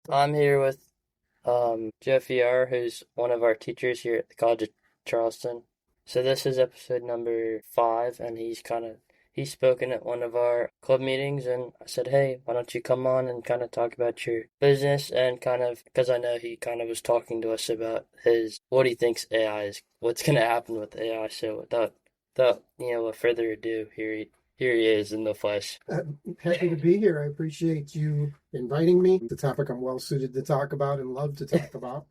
I'm here with Joe Fiore, who's one of our teachers here at the College of Charleston. So this is episode number 5, and he's spoken at one of our club meetings, and I said, hey, why don't you come on and kind of talk about your business and kind of because I know he kind of was talking to us about his what he thinks AI is, what's going to happen with AI. So without further ado, here he is in the flesh. I'm happy to be here. I appreciate you inviting me. It's a topic I'm well suited to talk about and love to talk about.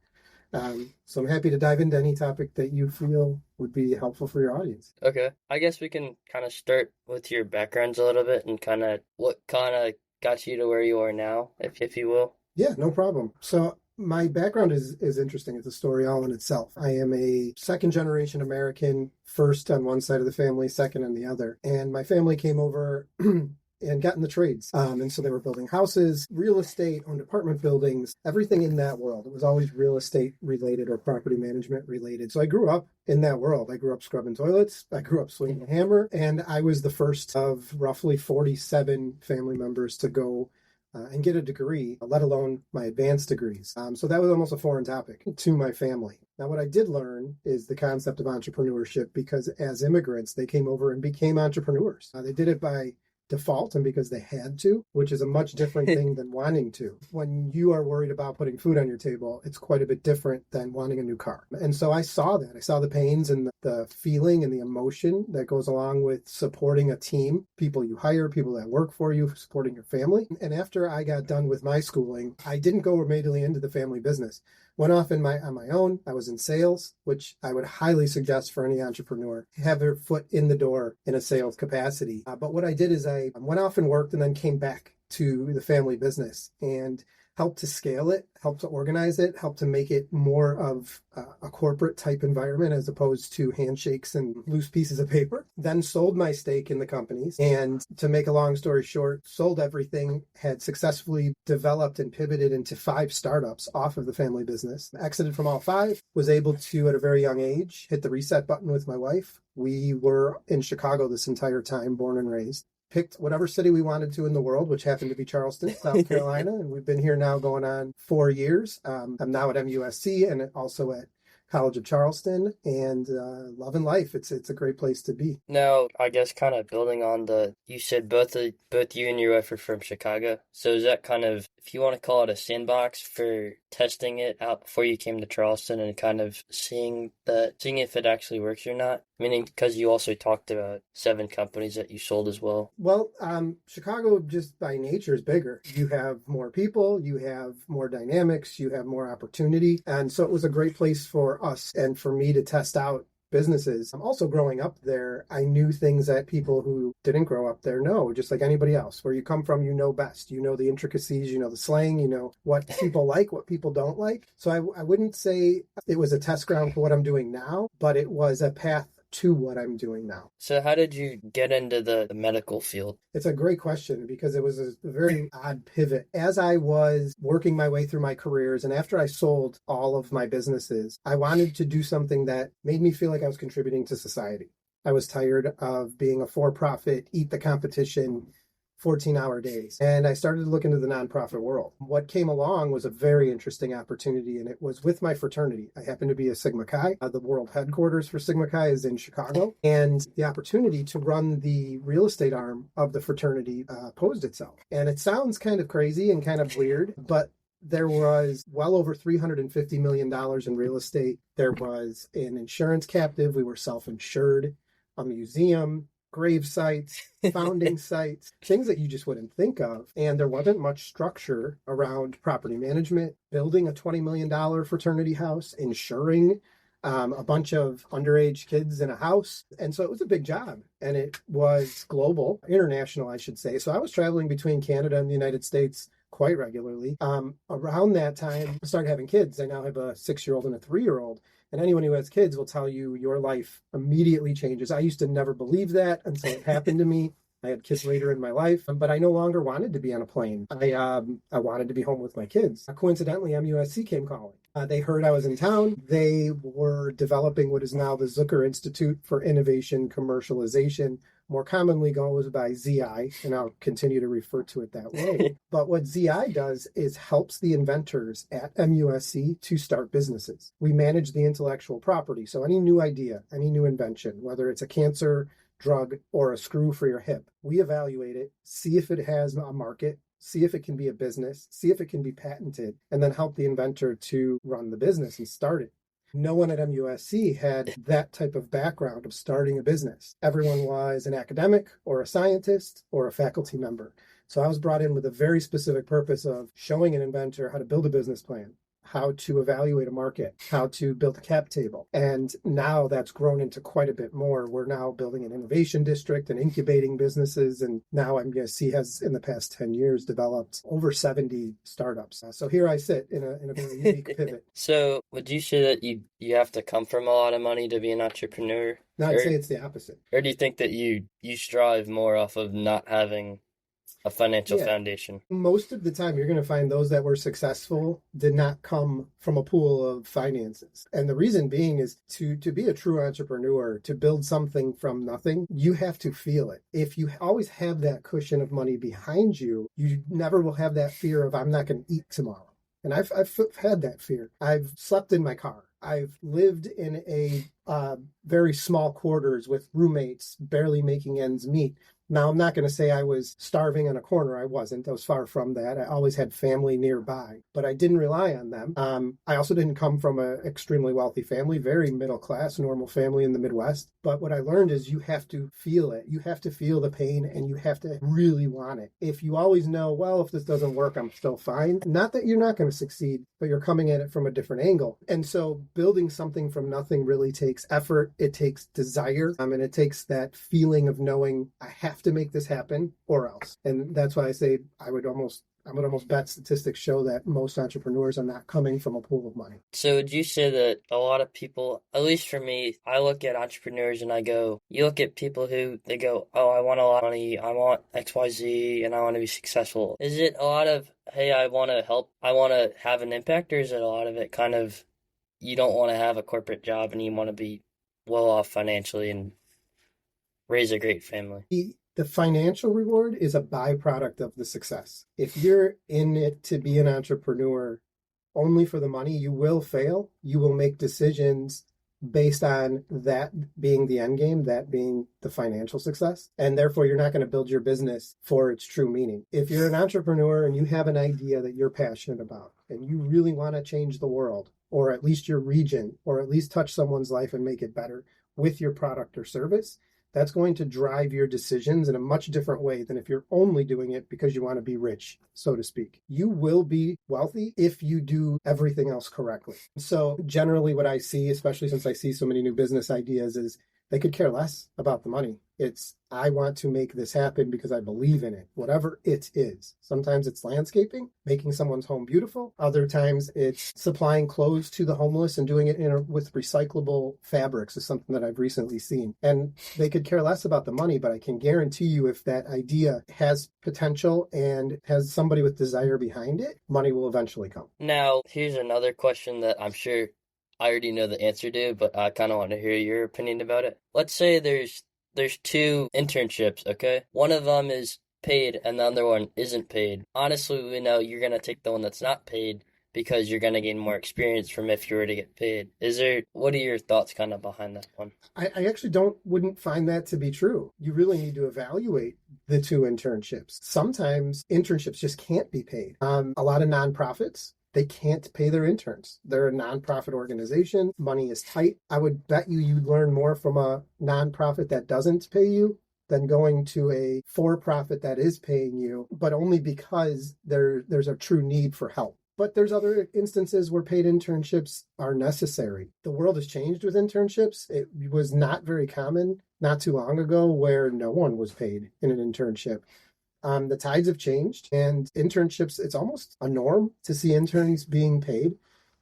So I'm happy to dive into any topic that you feel would be helpful for your audience. Okay. I guess we can kind of start with your backgrounds a little bit and kind of what kind of got you to where you are now, if you will. Yeah, no problem. So my background is interesting. It's a story all in itself. I am a second generation American, first on one side of the family, second on the other. And my family came over and got in the trades. And so they were building houses, real estate, owned apartment buildings, everything in that world. It was always real estate related or property management related. So I grew up in that world. I grew up scrubbing toilets. I grew up swinging a hammer. And I was the first of roughly 47 family members to go and get a degree, let alone my advanced degrees. So that was almost a foreign topic to my family. Now, what I did learn is the concept of entrepreneurship because as immigrants, they came over and became entrepreneurs. They did it by default and because they had to, which is a much different thing than wanting to. When you are worried about putting food on your table, it's quite a bit different than wanting a new car. And so I saw that. I saw the pains and the feeling and the emotion that goes along with supporting a team, people you hire, people that work for you, supporting your family. And after I got done with my schooling, I didn't go immediately into the family business. Went off on my own. I was in sales, which I would highly suggest for any entrepreneur, have their foot in the door in a sales capacity. But what I did is I went off and worked and then came back to the family business and helped to scale it, helped to organize it, helped to make it more of a corporate type environment as opposed to handshakes and loose pieces of paper. Then sold my stake in the companies. And to make a long story short, sold everything, had successfully developed and pivoted into 5 startups off of the family business. Exited from all 5, was able to, at a very young age, hit the reset button with my wife. We were in Chicago this entire time, born and raised. Picked whatever city we wanted to in the world, which happened to be Charleston, South Carolina. And we've been here now going on 4 years. I'm now at MUSC and also at College of Charleston and loving life. It's a great place to be. Now, I guess kind of building on you said both you and your wife are from Chicago. So is that kind of, if you want to call it a sandbox for testing it out before you came to Charleston and kind of seeing if it actually works or not? Meaning, because you also talked about 7 companies that you sold as well. Well, Chicago just by nature is bigger. You have more people, you have more dynamics, you have more opportunity. And so it was a great place for us and for me to test out businesses. I'm also growing up there. I knew things that people who didn't grow up there know, just like anybody else. Where you come from, you know best. You know the intricacies, you know the slang, you know what people like, what people don't like. So I wouldn't say it was a test ground for what I'm doing now, but it was a path to what I'm doing now. So how did you get into the medical field? It's a great question because it was a very odd pivot. As I was working my way through my careers and after I sold all of my businesses, I wanted to do something that made me feel like I was contributing to society. I was tired of being a for-profit, eat the competition, 14-hour days. And I started to look into the nonprofit world. What came along was a very interesting opportunity, and it was with my fraternity. I happen to be a Sigma Chi. The world headquarters for Sigma Chi is in Chicago. And the opportunity to run the real estate arm of the fraternity posed itself. And it sounds kind of crazy and kind of weird, but there was well over $350 million in real estate. There was an insurance captive. We were self-insured, a museum, grave sites, founding sites, things that you just wouldn't think of. And there wasn't much structure around property management, building a $20 million fraternity house, insuring a bunch of underage kids in a house. And so it was a big job. And it was global, international, I should say. So I was traveling between Canada and the United States quite regularly. Around that time, I started having kids. I now have a 6-year-old and a 3-year-old. And anyone who has kids will tell you your life immediately changes. I used to never believe that until it happened to me. I had kids later in my life, but I no longer wanted to be on a plane. I wanted to be home with my kids. Coincidentally, MUSC came calling. They heard I was in town. They were developing what is now the Zucker Institute for Innovation Commercialization, more commonly goes by ZI, and I'll continue to refer to it that way. But what ZI does is helps the inventors at MUSC to start businesses. We manage the intellectual property. So any new idea, any new invention, whether it's a cancer drug or a screw for your hip, we evaluate it, see if it has a market, see if it can be a business, see if it can be patented, and then help the inventor to run the business and start it. No one at MUSC had that type of background of starting a business. Everyone was an academic or a scientist or a faculty member. So I was brought in with a very specific purpose of showing an inventor how to build a business plan, how to evaluate a market, how to build a cap table. And now that's grown into quite a bit more. We're now building an innovation district and incubating businesses. And now MUSC has, in the past 10 years, developed over 70 startups. So here I sit in a very unique pivot. So would you say that you have to come from a lot of money to be an entrepreneur? No, I'd say it's the opposite. Or do you think that you strive more off of not having a financial foundation? Most of the time, you're going to find those that were successful did not come from a pool of finances. And the reason being is to be a true entrepreneur, to build something from nothing, you have to feel it. If you always have that cushion of money behind you, you never will have that fear of, I'm not going to eat tomorrow. And I've had that fear. I've slept in my car. I've lived in a very small quarters with roommates, barely making ends meet. Now, I'm not going to say I was starving in a corner. I wasn't. I was far from that. I always had family nearby, but I didn't rely on them. I also didn't come from an extremely wealthy family, very middle class, normal family in the Midwest. But what I learned is you have to feel it. You have to feel the pain and you have to really want it. If you always know, well, if this doesn't work, I'm still fine. Not that you're not going to succeed, but you're coming at it from a different angle. And so building something from nothing really takes effort. It takes desire. And it takes that feeling of knowing I have to make this happen or else. And that's why I say I would almost bet statistics show that most entrepreneurs are not coming from a pool of money. So would you say that a lot of people, at least for me, I look at entrepreneurs and I go, you look at people who they go, oh, I want a lot of money, I want XYZ, and I want to be successful. Is it a lot of, hey, I want to help, I want to have an impact, or is it a lot of it kind of, you don't want to have a corporate job and you want to be well off financially and raise a great family? The financial reward is a byproduct of the success. If you're in it to be an entrepreneur only for the money, you will fail. You will make decisions based on that being the end game, that being the financial success. And therefore, you're not going to build your business for its true meaning. If you're an entrepreneur and you have an idea that you're passionate about and you really want to change the world, or at least your region, or at least touch someone's life and make it better with your product or service, that's going to drive your decisions in a much different way than if you're only doing it because you want to be rich, so to speak. You will be wealthy if you do everything else correctly. So generally what I see, especially since I see so many new business ideas, is they could care less about the money. It's, I want to make this happen because I believe in it, whatever it is. Sometimes it's landscaping, making someone's home beautiful. Other times it's supplying clothes to the homeless and doing it with recyclable fabrics is something that I've recently seen. And they could care less about the money, but I can guarantee you if that idea has potential and has somebody with desire behind it, money will eventually come. Now, here's another question that I'm sure I already know the answer to, but I kind of want to hear your opinion about it. Let's say there's two internships, okay? One of them is paid and the other one isn't paid. Honestly, we know you're going to take the one that's not paid because you're going to gain more experience from if you were to get paid. What are your thoughts kind of behind that one? I actually wouldn't find that to be true. You really need to evaluate the two internships. Sometimes internships just can't be paid. A lot of nonprofits, they can't pay their interns. They're a nonprofit organization. Money is tight. I would bet you'd learn more from a nonprofit that doesn't pay you than going to a for-profit that is paying you, but only because there's a true need for help. But there's other instances where paid internships are necessary. The world has changed with internships. It was not very common not too long ago where no one was paid in an internship. The tides have changed, and internships, it's almost a norm to see interns being paid.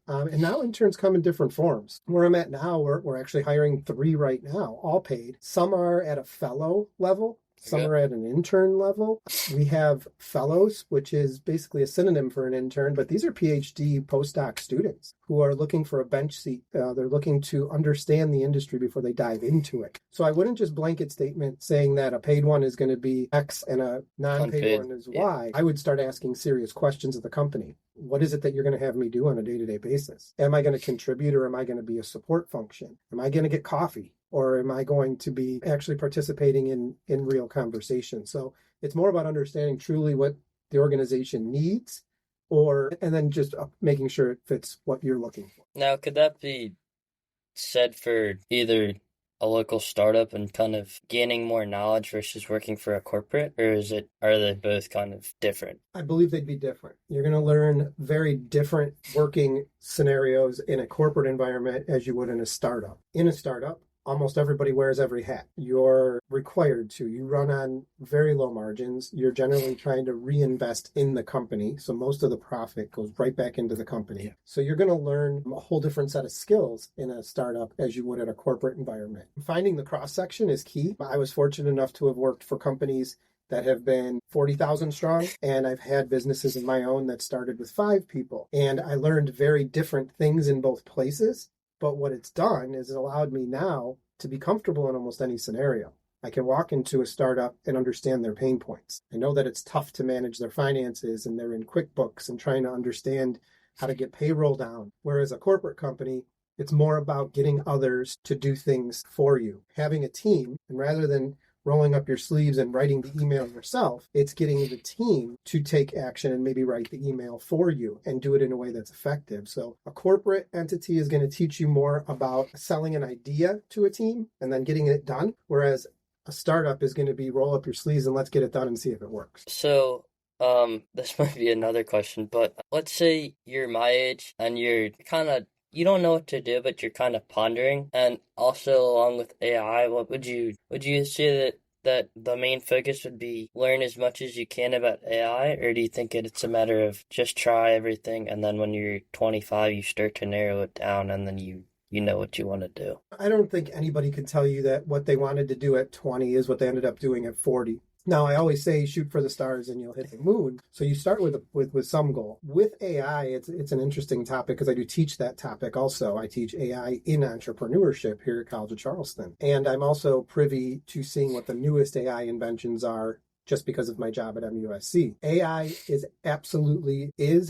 And now interns come in different forms. Where I'm at now, we're actually hiring 3 right now, all paid. Some are at a fellow level, Some Okay. are at an intern level. We have fellows, which is basically a synonym for an intern, but these are PhD postdoc students who are looking for a bench seat. They're looking to understand the industry before they dive into it. So I wouldn't just blanket statement saying that a paid one is going to be X and a non-paid Unpaid. one is Yeah. Y. I would start asking serious questions of the company. What is it that you're going to have me do on a day-to-day basis? Am I going to contribute, or am I going to be a support function? Am I going to get coffee, or am I going to be actually participating in real conversation? So it's more about understanding truly what the organization needs, or and then just making sure it fits what you're looking for. Now, could that be said for either a local startup and kind of gaining more knowledge versus working for a corporate, or are they both kind of different? I believe they'd be different. You're going to learn very different working scenarios in a corporate environment as you would in a startup. In a startup, almost everybody wears every hat. You're required to. You run on very low margins. You're generally trying to reinvest in the company. So most of the profit goes right back into the company. Yeah. So you're going to learn a whole different set of skills in a startup as you would in a corporate environment. Finding the cross section is key. I was fortunate enough to have worked for companies that have been 40,000 strong, and I've had businesses of my own that started with 5 people. And I learned very different things in both places. But what it's done is it allowed me now to be comfortable in almost any scenario. I can walk into a startup and understand their pain points. I know that it's tough to manage their finances, and they're in QuickBooks and trying to understand how to get payroll down. Whereas a corporate company, it's more about getting others to do things for you. Having a team, and rather than rolling up your sleeves and writing the email yourself, it's getting the team to take action and maybe write the email for you and do it in a way that's effective. So a corporate entity is going to teach you more about selling an idea to a team and then getting it done, whereas a startup is going to be roll up your sleeves and let's get it done and see if it works. So, this might be another question, but let's say you're my age and you don't know what to do, but you're kind of pondering. And also, along with AI, what would you say that the main focus would be learn as much as you can about AI, or do you think it's a matter of just try everything and then when you're 25, you start to narrow it down and then you know what you want to do? I don't think anybody could tell you that what they wanted to do at 20 is what they ended up doing at 40. Now, I always say shoot for the stars and you'll hit the moon. So you start with some goal. With AI, it's an interesting topic because I do teach that topic also. I teach AI in entrepreneurship here at College of Charleston. And I'm also privy to seeing what the newest AI inventions are just because of my job at MUSC. AI is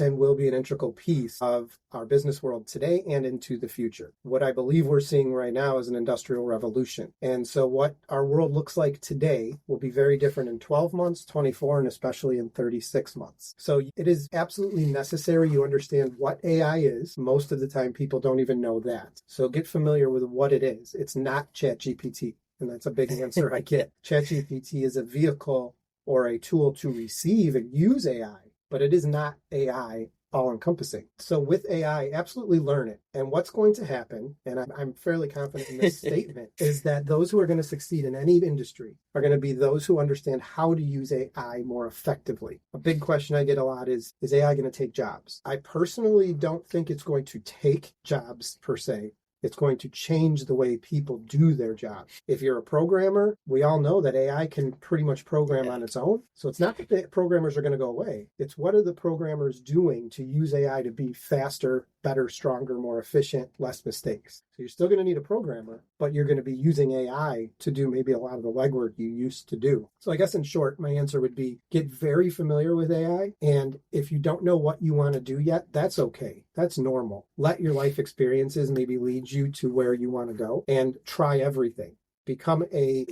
and will be an integral piece of our business world today and into the future. What I believe we're seeing right now is an industrial revolution. And so what our world looks like today will be very different in 12 months, 24, and especially in 36 months. So it is absolutely necessary you understand what AI is. Most of the time, people don't even know that. So get familiar with what it is. It's not ChatGPT. And that's a big answer I get. ChatGPT is a vehicle or a tool to receive and use AI, but it is not AI all encompassing. So with AI, absolutely learn it. And what's going to happen, and I'm fairly confident in this statement, is that those who are going to succeed in any industry are going to be those who understand how to use AI more effectively. A big question I get a lot is AI going to take jobs? I personally don't think it's going to take jobs per se. It's going to change the way people do their job. If you're a programmer, we all know that AI can pretty much program on its own. So it's not that the programmers are going to go away. It's what are the programmers doing to use AI to be faster, better, stronger, more efficient, less mistakes. So you're still going to need a programmer, but you're going to be using AI to do maybe a lot of the legwork you used to do. So I guess in short, my answer would be get very familiar with AI. And if you don't know what you want to do yet, that's okay. That's normal. Let your life experiences maybe lead you to where you want to go and try everything. Become a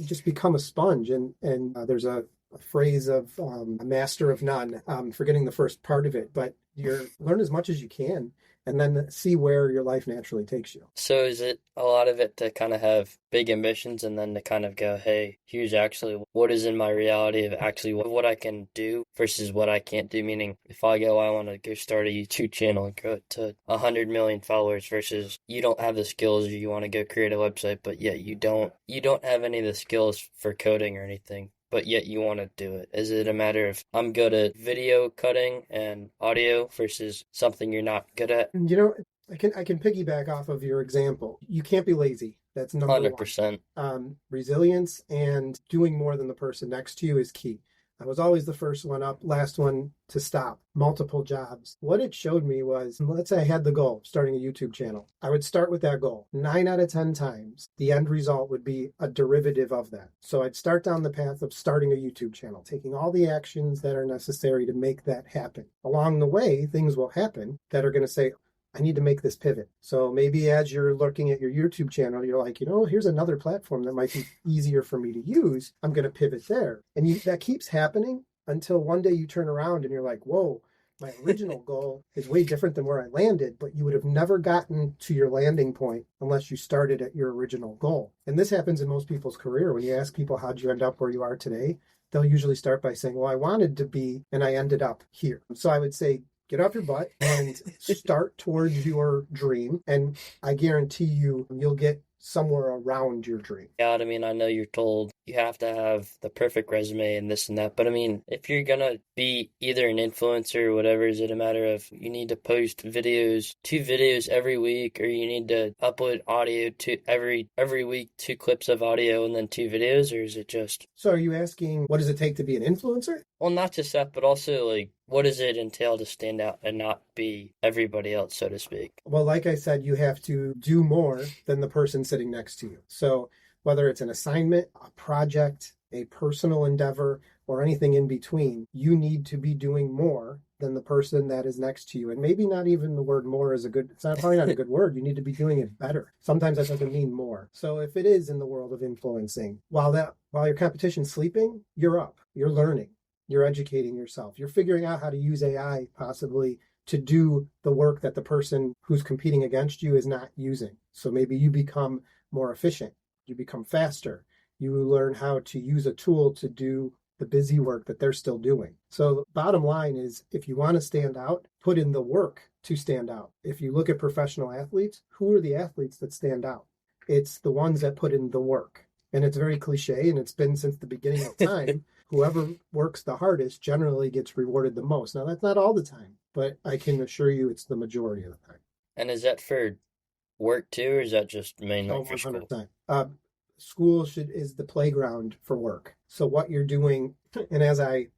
sponge. And there's a phrase of a master of none. I'm forgetting the first part of it, but learn as much as you can and then see where your life naturally takes you. So is it a lot of it to kind of have big ambitions and then to kind of go, hey, here's actually what is in my reality of actually what I can do versus what I can't do? Meaning, if I want to go start a YouTube channel and grow it to 100 million followers versus you don't have the skills or you want to go create a website, but yet you don't have any of the skills for coding or anything, but yet you want to do it? Is it a matter of I'm good at video cutting and audio versus something you're not good at? I can piggyback off of your example. You can't be lazy. That's number one. 100%. Resilience and doing more than the person next to you is key. I was always the first one up, last one to stop, multiple jobs. What it showed me was, let's say I had the goal of starting a YouTube channel. I would start with that goal. 9 out of 10 times, the end result would be a derivative of that. So I'd start down the path of starting a YouTube channel, taking all the actions that are necessary to make that happen. Along the way, things will happen that are going to say, I need to make this pivot. So maybe as you're looking at your YouTube channel, you're like, here's another platform that might be easier for me to use. I'm going to pivot there. And that keeps happening until one day you turn around and you're like, whoa, my original goal is way different than where I landed, but you would have never gotten to your landing point unless you started at your original goal. And this happens in most people's career. When you ask people, how'd you end up where you are today? They'll usually start by saying, well, I wanted to be, and I ended up here. So I would say, get off your butt and start towards your dream. And I guarantee you'll get somewhere around your dream. Yeah, I mean, I know you're told you have to have the perfect resume and this and that, but I mean, if you're gonna be either an influencer or whatever, is it a matter of you need to post videos, 2 videos every week, or you need to upload audio to every week, 2 clips of audio and then 2 videos, or is it just... So are you asking, what does it take to be an influencer? Well, not just that, but also, like, what does it entail to stand out and not be everybody else, so to speak? Well, like I said, you have to do more than the person sitting next to you. So whether it's an assignment, a project, a personal endeavor, or anything in between, you need to be doing more than the person that is next to you. And maybe not even the word more is probably not a good word. You need to be doing it better. Sometimes that doesn't mean more. So if it is in the world of influencing, while your competition's sleeping, you're up, you're learning. You're educating yourself. You're figuring out how to use AI possibly to do the work that the person who's competing against you is not using. So maybe you become more efficient. You become faster. You learn how to use a tool to do the busy work that they're still doing. So bottom line is, if you want to stand out, put in the work to stand out. If you look at professional athletes, who are the athletes that stand out? It's the ones that put in the work. And it's very cliche, and it's been since the beginning of time. Whoever works the hardest generally gets rewarded the most. Now, that's not all the time, but I can assure you it's the majority of the time. And is that for work too, or is that just mainly for school? 100%. School is the playground for work. So what you're doing, and as I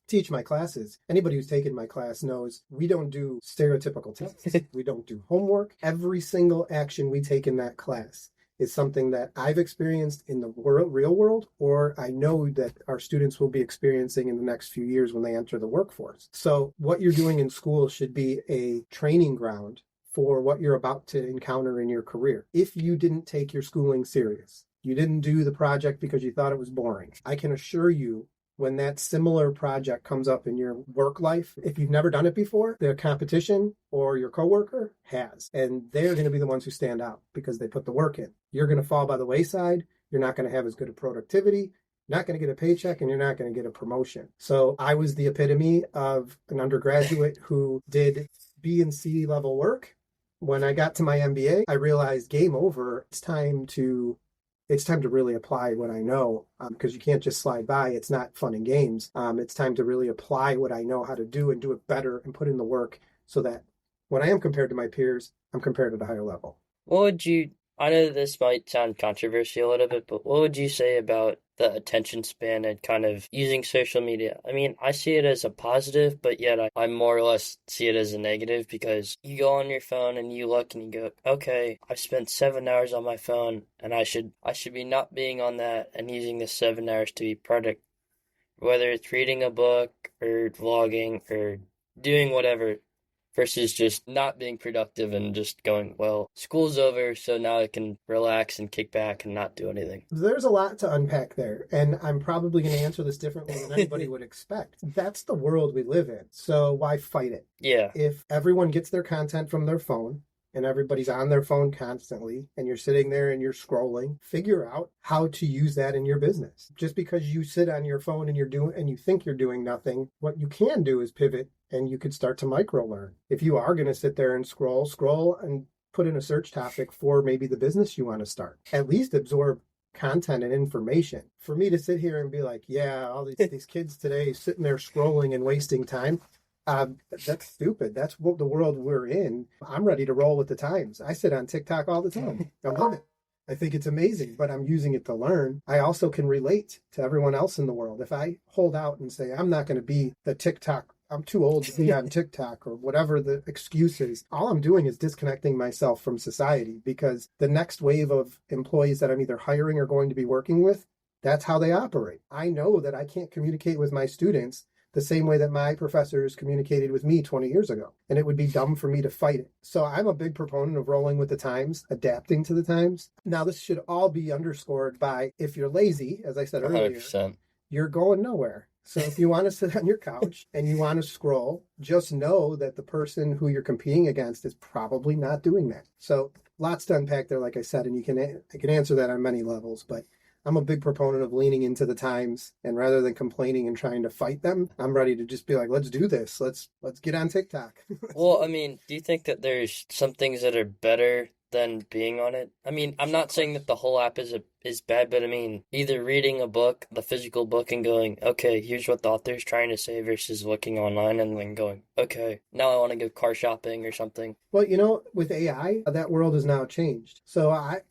teach my classes, anybody who's taken my class knows we don't do stereotypical tests. We don't do homework. Every single action we take in that class is something that I've experienced in the real world, or I know that our students will be experiencing in the next few years when they enter the workforce. So what you're doing in school should be a training ground for what you're about to encounter in your career. If you didn't take your schooling serious, you didn't do the project because you thought it was boring, I can assure you, when that similar project comes up in your work life, if you've never done it before, the competition or your coworker has. And they're going to be the ones who stand out because they put the work in. You're going to fall by the wayside. You're not going to have as good a productivity. You're not going to get a paycheck, and you're not going to get a promotion. So I was the epitome of an undergraduate who did B and C level work. When I got to my MBA, I realized game over. It's time to really apply what I know, because you can't just slide by. It's not fun and games. It's time to really apply what I know how to do and do it better and put in the work so that when I am compared to my peers, I'm compared at a higher level. I know this might sound controversial a little bit, but what would you say about the attention span and kind of using social media? I mean, I see it as a positive, but yet I more or less see it as a negative, because you go on your phone and you look and you go, okay, I've spent 7 hours on my phone and I should be not being on that and using the 7 hours to be productive, whether it's reading a book or vlogging or doing whatever, versus just not being productive and just going, well, school's over, so now I can relax and kick back and not do anything. There's a lot to unpack there, and I'm probably going to answer this differently than anybody would expect. That's the world we live in, so why fight it? Yeah. If everyone gets their content from their phone, and everybody's on their phone constantly, and you're sitting there and you're scrolling, figure out how to use that in your business. Just because you sit on your phone and you think you're doing nothing, what you can do is pivot, and you could start to micro learn. If you are going to sit there and scroll and put in a search topic for maybe the business you want to start, at least absorb content and information. For me to sit here and be like, yeah, all these kids today sitting there scrolling and wasting time, That's stupid. That's what the world we're in. I'm ready to roll with the times. I sit on TikTok all the time. I love it. I think it's amazing, but I'm using it to learn. I also can relate to everyone else in the world. If I hold out and say, I'm not going to be the TikTok, I'm too old to be on TikTok or whatever the excuse is, all I'm doing is disconnecting myself from society because the next wave of employees that I'm either hiring or going to be working with, that's how they operate. I know that I can't communicate with my students the same way that my professors communicated with me 20 years ago. And it would be dumb for me to fight it. So I'm a big proponent of rolling with the times, adapting to the times. Now, this should all be underscored by if you're lazy, as I said earlier, 100%. you're going nowhere. So if you want to sit on your couch and you want to scroll, just know that the person who you're competing against is probably not doing that. So lots to unpack there, like I said, and I can answer that on many levels, but I'm a big proponent of leaning into the times, and rather than complaining and trying to fight them, I'm ready to just be like, let's do this. Let's get on TikTok. Well, I mean, do you think that there's some things that are better than being on it? I mean, I'm not saying that the whole app is bad, but I mean, either reading a book, the physical book, and going, okay, here's what the author's trying to say, versus looking online and then going, okay, now I want to go car shopping or something. Well, with AI, that world has now changed. So I've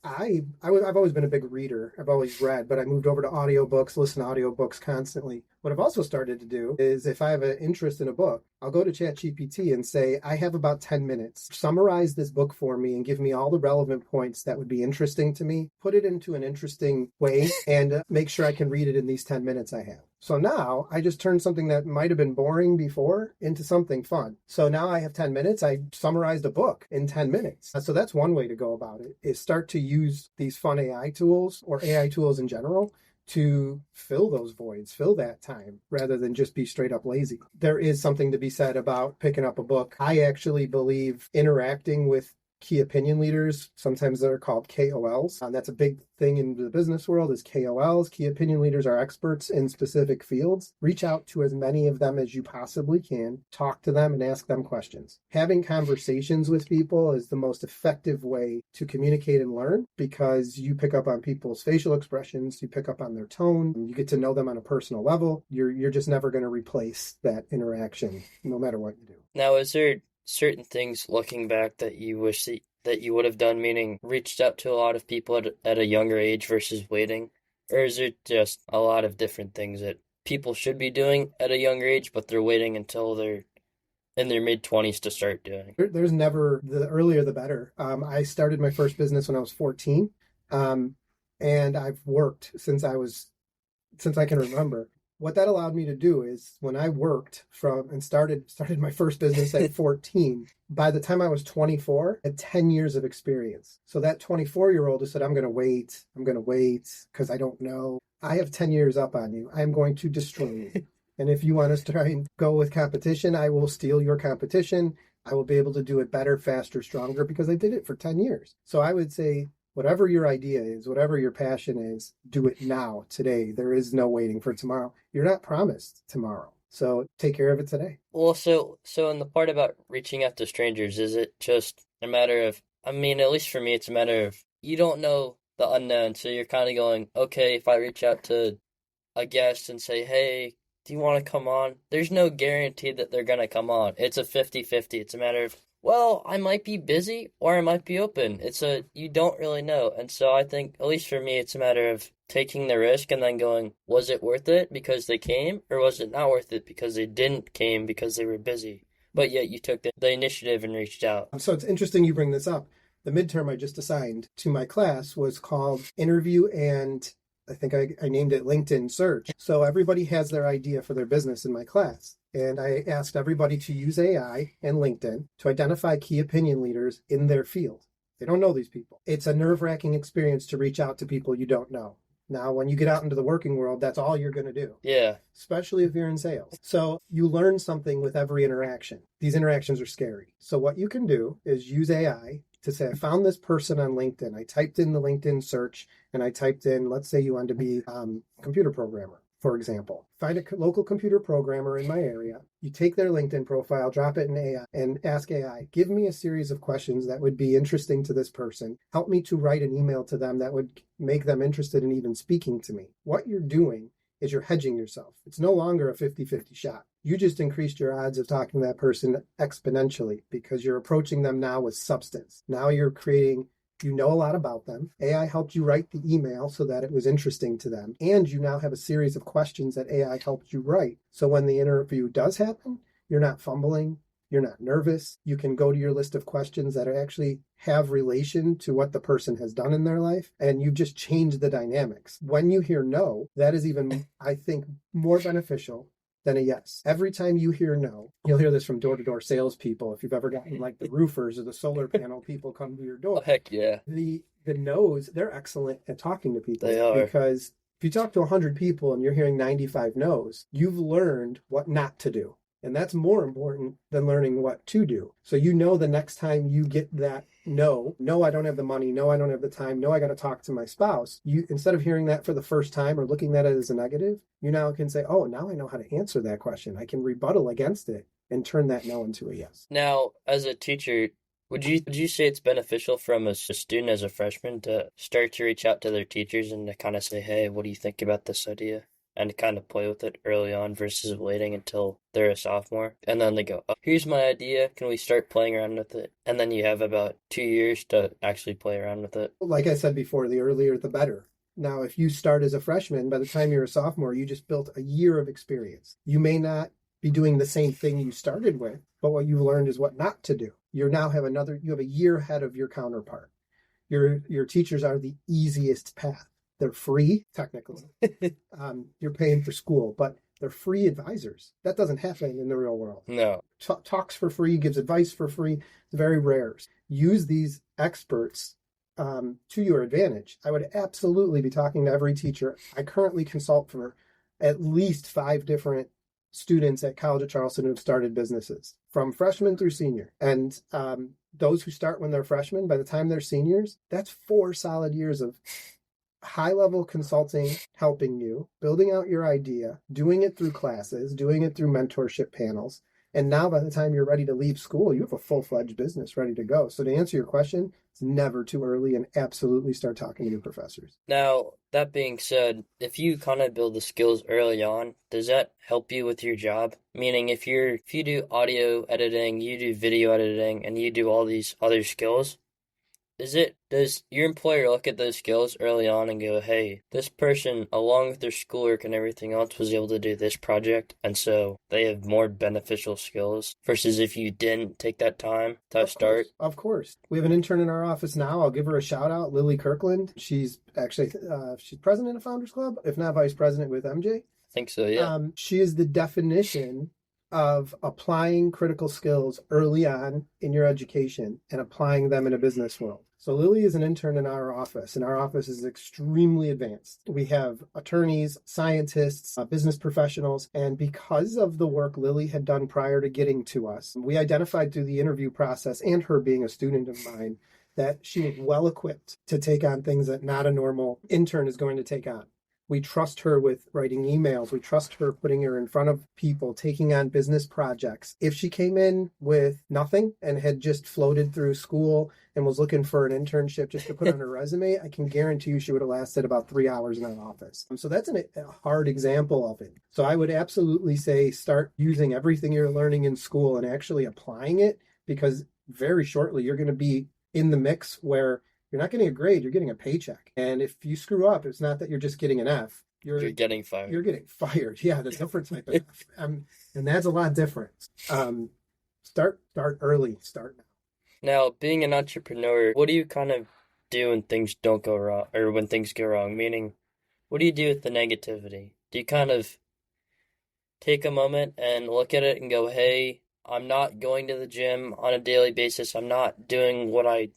always been a big reader. I've always read, but I moved over to audiobooks, listen to audiobooks constantly. What I've also started to do is if I have an interest in a book, I'll go to ChatGPT and say, I have about 10 minutes. Summarize this book for me and give me all the relevant points that would be interesting to me. Put it into an interesting way and make sure I can read it in these 10 minutes I have. So now I just turned something that might have been boring before into something fun. So now I have 10 minutes. I summarized a book in 10 minutes. So that's one way to go about it, is start to use these fun AI tools or AI tools in general to fill those voids, fill that time, rather than just be straight up lazy. There is something to be said about picking up a book. I actually believe interacting with key opinion leaders, sometimes they're called KOLs. That's a big thing in the business world is KOLs. Key opinion leaders are experts in specific fields. Reach out to as many of them as you possibly can. Talk to them and ask them questions. Having conversations with people is the most effective way to communicate and learn because you pick up on people's facial expressions, you pick up on their tone, you get to know them on a personal level. You're just never going to replace that interaction, no matter what you do. Now, is there certain things looking back that you wish that you would have done, meaning reached out to a lot of people at a younger age versus waiting? Or is it just a lot of different things that people should be doing at a younger age, but they're waiting until they're in their mid-20s to start doing? There's never, the earlier the better. I started my first business when I was 14, and I've worked since I can remember. What that allowed me to do is when I worked and started my first business at 14, by the time I was 24, I had 10 years of experience. So that 24-year-old who said, I'm going to wait because I don't know. I have 10 years up on you. I'm going to destroy you. And if you want to try and go with competition, I will steal your competition. I will be able to do it better, faster, stronger because I did it for 10 years. So I would say, whatever your idea is, whatever your passion is, do it now, today. There is no waiting for tomorrow. You're not promised tomorrow. So take care of it today. Well, so in the part about reaching out to strangers, is it just a matter of, I mean, at least for me, it's a matter of you don't know the unknown. So you're kind of going, okay, if I reach out to a guest and say, hey, do you want to come on? There's no guarantee that they're going to come on. It's a 50-50. It's a matter of, well, I might be busy or I might be open. You don't really know. And so I think, at least for me, it's a matter of taking the risk and then going, was it worth it because they came, or was it not worth it because they didn't came because they were busy? But yet you took the initiative and reached out. So it's interesting you bring this up. The midterm I just assigned to my class was called Interview and I think I named it LinkedIn Search. So everybody has their idea for their business in my class. And I asked everybody to use AI and LinkedIn to identify key opinion leaders in their field. They don't know these people. It's a nerve-wracking experience to reach out to people you don't know. Now, when you get out into the working world, that's all you're going to do. Yeah. Especially if you're in sales. So you learn something with every interaction. These interactions are scary. So what you can do is use AI to say, I found this person on LinkedIn. I typed in the LinkedIn search and I typed in, let's say you want to be a computer programmer, for example. Find a local computer programmer in my area. You take their LinkedIn profile, drop it in AI, and ask AI, give me a series of questions that would be interesting to this person. Help me to write an email to them that would make them interested in even speaking to me. What you're doing is you're hedging yourself. It's no longer a 50-50 shot. you just increased your odds of talking to that person exponentially because you're approaching them now with substance. Now you're creating, you know a lot about them. AI helped you write the email so that it was interesting to them. And you now have a series of questions that AI helped you write. So when the interview does happen, you're not fumbling, you're not nervous. You can go to your list of questions that actually have relation to what the person has done in their life, and you've just changed the dynamics. When you hear no, that is even, I think, more beneficial than a yes. Every time you hear no, you'll hear this from door-to-door salespeople. If you've ever gotten like the roofers or the solar panel people come to your door. Oh, heck yeah. The no's, they're excellent at talking to people. They are. Because if you talk to 100 people and you're hearing 95 no's, you've learned what not to do. And that's more important than learning what to do. So you know the next time you get that no, I don't have the money, no, I don't have the time, no, I got to talk to my spouse. You, instead of hearing that for the first time or looking at it as a negative, you now can say, oh, now I know how to answer that question. I can rebuttal against it and turn that no into a yes. Now, as a teacher, would you say it's beneficial from a student as a freshman to start to reach out to their teachers and to kind of say, hey, what do you think about this idea? And to kind of play with it early on versus waiting until they're a sophomore. And then they go, oh, here's my idea. Can we start playing around with it? And then you have about 2 years to actually play around with it. Like I said before, the earlier the better. Now, if you start as a freshman, by the time you're a sophomore, you just built a year of experience. You may not be doing the same thing you started with, but what you've learned is what not to do. You now have you have a year ahead of your counterpart. Your teachers are the easiest path. They're free, technically. You're paying for school, but they're free advisors. That doesn't happen in the real world. No. Talks for free, gives advice for free. It's very rare. Use these experts to your advantage. I would absolutely be talking to every teacher. I currently consult for at least 5 different students at College of Charleston who have started businesses, from freshman through senior. And those who start when they're freshmen, by the time they're seniors, that's 4 solid years of high-level consulting, helping you, building out your idea, doing it through classes, doing it through mentorship panels. And now by the time you're ready to leave school, you have a full-fledged business ready to go. So to answer your question, it's never too early, and absolutely start talking to new professors. Now, that being said, if you kind of build the skills early on, does that help you with your job? Meaning if you do audio editing, you do video editing, and you do all these other skills, does your employer look at those skills early on and go, hey, this person, along with their schoolwork and everything else, was able to do this project, and so they have more beneficial skills versus if you didn't take that time to start? Of course. We have an intern in our office now. I'll give her a shout out, Lily Kirkland. She's actually, she's president of Founders Club, if not vice president with MJ. I think so, yeah. She is the definition of applying critical skills early on in your education and applying them in a business world. So Lily is an intern in our office, and our office is extremely advanced. We have attorneys, scientists, business professionals, and because of the work Lily had done prior to getting to us, we identified through the interview process and her being a student of mine that she was well equipped to take on things that not a normal intern is going to take on. We trust her with writing emails. We trust her putting her in front of people, taking on business projects. If she came in with nothing and had just floated through school and was looking for an internship just to put on her resume, I can guarantee you she would have lasted about 3 hours in our office. So that's a hard example of it. So I would absolutely say start using everything you're learning in school and actually applying it, because very shortly you're going to be in the mix where you're not getting a grade, you're getting a paycheck. And if you screw up, it's not that you're just getting an F. You're getting fired. You're getting fired. Yeah, the different type of F. And that's a lot different. Start early. Start now. Now, being an entrepreneur, what do you kind of do when things don't go wrong, or when things go wrong? Meaning, what do you do with the negativity? Do you kind of take a moment and look at it and go, hey, I'm not going to the gym on a daily basis. I'm not doing what I